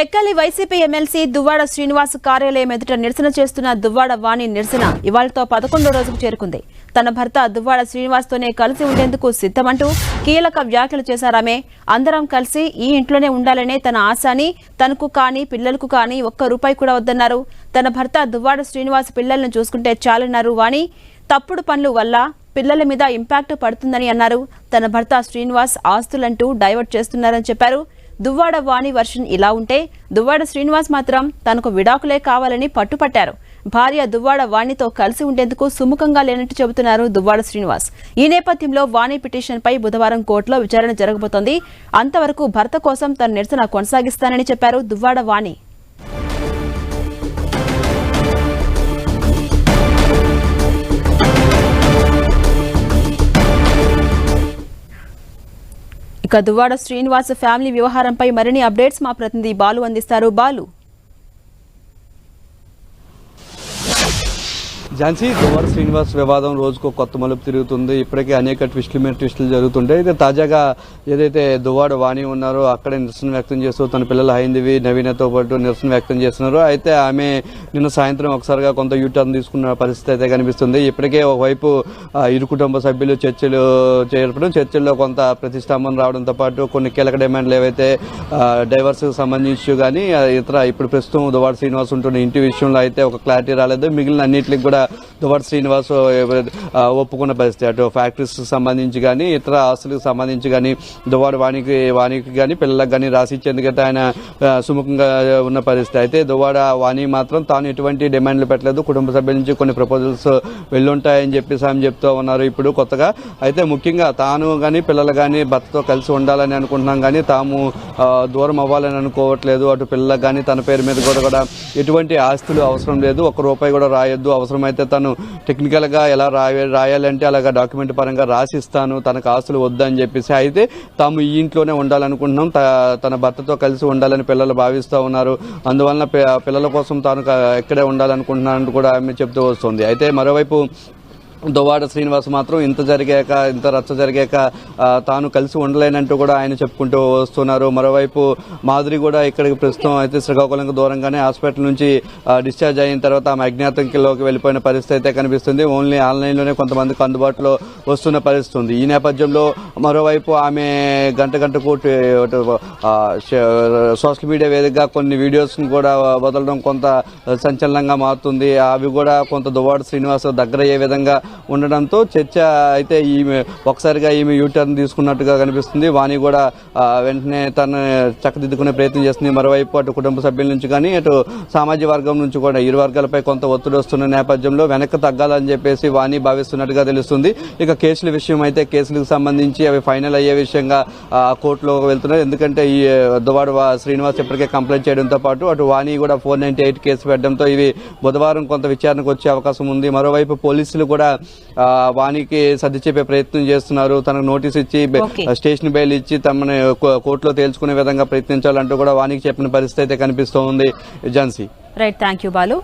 Tekkali YCP MLC Duvvada Srinivas కార్యాలయం ఎదుట నిరసన చేస్తున్న దువ్వాడ వాణి నిరసన ఇవాళతో 11వ రోజుకు చేరుకుంది. తన భర్త దువ్వాడ శ్రీనివాస్తోనే కలిసి ఉండేందుకు సిద్ధమంటూ కీలక వ్యాఖ్యలు చేశారామె. అందరం కలిసి ఈ ఇంట్లోనే ఉండాలనే తన ఆశ అని, తనకు కానీ పిల్లలకు కానీ ఒక్క రూపాయి కూడా వద్దన్నారు. తన భర్త దువ్వాడ శ్రీనివాస్ పిల్లలను చూసుకుంటే చాలన్నారు వాణి. తప్పుడు పనుల వల్ల పిల్లల మీద ఇంపాక్ట్ పడుతుందని అన్నారు. తన భర్త శ్రీనివాస్ ఆస్తులంటూ డైవర్ట్ చేస్తున్నారని చెప్పారు. దువ్వాడ వాణి వర్షన్ ఇలా ఉంటే దువ్వాడ శ్రీనివాస్ మాత్రం తనకు విడాకులే కావాలని పట్టుపట్టారు. భార్య దువ్వాడ వాణితో కలిసి ఉండేందుకు సుముఖంగా లేనట్టు చెబుతున్నారు దువ్వాడ శ్రీనివాస్. ఈ నేపథ్యంలో వాణి పిటిషన్పై బుధవారం కోర్టులో విచారణ జరగబోతోంది. అంతవరకు భర్త కోసం తన నిరసన కొనసాగిస్తానని చెప్పారు దువ్వాడ వాణి. ఇక దువ్వాడ శ్రీనివాస్ ఫ్యామిలీ వ్యవహారంపై మరిన్ని అప్డేట్స్ మా ప్రతినిధి బాలు అందిస్తారు. బాలు, ఝాన్సీ, దువ్వాడ శ్రీనివాస్ వివాదం రోజుకు కొత్త మలుపు తిరుగుతుంది. ఇప్పటికే అనేక ట్విస్టులు జరుగుతుంటాయి. అయితే తాజాగా ఏదైతే దువ్వాడ వాణి ఉన్నారో అక్కడే నిరసన వ్యక్తం చేస్తూ తన పిల్లల హైందవి నవీనతో పాటు నిరసన వ్యక్తం చేస్తున్నారు. అయితే ఆమె నిన్న సాయంత్రం ఒకసారిగా కొంత యూటర్న్ తీసుకున్న పరిస్థితి అయితే కనిపిస్తుంది. ఇప్పటికే ఒకవైపు ఇరు కుటుంబ సభ్యులు చర్చలు చేపట్టడం, చర్చల్లో కొంత ప్రతిష్టంభన రావడంతో పాటు కొన్ని కీలక డిమాండ్లు ఏవైతే డైవర్స్ సంబంధించి కానీ ఇతర ఇప్పుడు ప్రస్తుతం దువ్వాడ శ్రీనివాస్ ఉంటున్న ఇంటి విషయంలో అయితే ఒక క్లారిటీ రాలేదు. మిగిలిన అన్నింటికి కూడా దువ్వాడ శ్రీనివాస్ ఒప్పుకున్న పరిస్థితి. అటు ఫ్యాక్టరీస్ సంబంధించి కానీ ఇతర ఆస్తులకు సంబంధించి కానీ దువ్వాడ వాణికి కానీ పిల్లలకు కానీ రాసి ఇచ్చేందుకైతే ఆయన సుముఖంగా ఉన్న పరిస్థితి. అయితే దువ్వాడ వాణి మాత్రం తాను ఎటువంటి డిమాండ్లు పెట్టలేదు. కుటుంబ సభ్యుల నుంచి కొన్ని ప్రపోజల్స్ వెళ్ళుంటాయని చెప్పేసి ఆమె చెప్తూ ఉన్నారు ఇప్పుడు కొత్తగా. అయితే ముఖ్యంగా తాను కానీ పిల్లలు కానీ భర్తతో కలిసి ఉండాలని అనుకుంటున్నాం కానీ తాము దూరం అవ్వాలని అనుకోవట్లేదు. అటు పిల్లలకు కానీ తన పేరు మీద కూడా ఎటువంటి ఆస్తులు అవసరం లేదు, ఒక్క రూపాయి కూడా రాయొద్దు, అవసరమైతే తను టెక్నికల్ గా ఎలా రాయాలంటే అలాగా డాక్యుమెంట్ పరంగా రాసిస్తాను, తనకు ఆస్తులు వద్దని చెప్పేసి. అయితే తాము ఈ ఇంట్లోనే ఉండాలనుకుంటున్నాం, తన భర్తతో కలిసి ఉండాలని పిల్లలు భావిస్తూ ఉన్నారు. అందువలన పిల్లల కోసం తాను ఇక్కడే ఉండాలనుకుంటున్నాను కూడా ఆమె చెప్తూ వస్తుంది. అయితే మరోవైపు దువ్వాడ శ్రీనివాస్ మాత్రం ఇంత రచ్చ జరిగాక తాను కలిసి ఉండలేనంటూ కూడా ఆయన చెప్పుకుంటూ వస్తున్నారు. మరోవైపు మాధురి కూడా ఇక్కడికి ప్రస్తుతం అయితే శ్రీకాకుళంకి దూరంగానే హాస్పిటల్ నుంచి డిశ్చార్జ్ అయిన తర్వాత ఆమె అజ్ఞాతంలోకి వెళ్ళిపోయిన పరిస్థితి అయితే కనిపిస్తుంది. ఓన్లీ ఆన్లైన్లోనే కొంతమందికి అందుబాటులో వస్తున్న పరిస్థితి ఉంది. ఈ నేపథ్యంలో మరోవైపు ఆమె గంటకు సోషల్ మీడియా వేదికగా కొన్ని వీడియోస్ని కూడా వదలడం కొంత సంచలనంగా మారుతుంది. అవి కూడా కొంత దువ్వాడ శ్రీనివాస్ దగ్గర అయ్యే విధంగా ఉండడంతో చర్చ అయితే ఒకసారిగా ఈమె యూటర్న్ తీసుకున్నట్టుగా కనిపిస్తుంది. వాణి కూడా వెంటనే తను చక్కదిద్దుకునే ప్రయత్నం చేస్తుంది. మరోవైపు అటు కుటుంబ సభ్యుల నుంచి కానీ అటు సామాజిక వర్గం నుంచి కూడా ఇరు వర్గాలపై కొంత ఒత్తిడి వస్తున్న నేపథ్యంలో వెనక్కి తగ్గాలని చెప్పేసి వాణి భావిస్తున్నట్టుగా తెలుస్తుంది. ఇక కేసుల విషయం అయితే కేసులకు సంబంధించి అవి ఫైనల్ అయ్యే విషయంగా కోర్టులో వెళ్తున్నారు. ఎందుకంటే ఈ దువ్వాడ శ్రీనివాస్ ఇప్పటికే కంప్లైంట్ చేయడంతో పాటు అటు వాణి కూడా 498 కేసు పెట్టడంతో ఇవి బుధవారం కొంత విచారణకు వచ్చే అవకాశం ఉంది. మరోవైపు పోలీసులు కూడా వాణికి సర్ది చెప్పే ప్రయత్నం చేస్తున్నారు. తనకు నోటీస్ ఇచ్చి స్టేషన్ బెయిల్ ఇచ్చి తమని కోర్టులో తేల్చుకునే విధంగా ప్రయత్నించాలంటూ కూడా వాణికి చెప్పిన పరిస్థితి అయితే కనిపిస్తోంది. Jhansi, right, thank you Balu.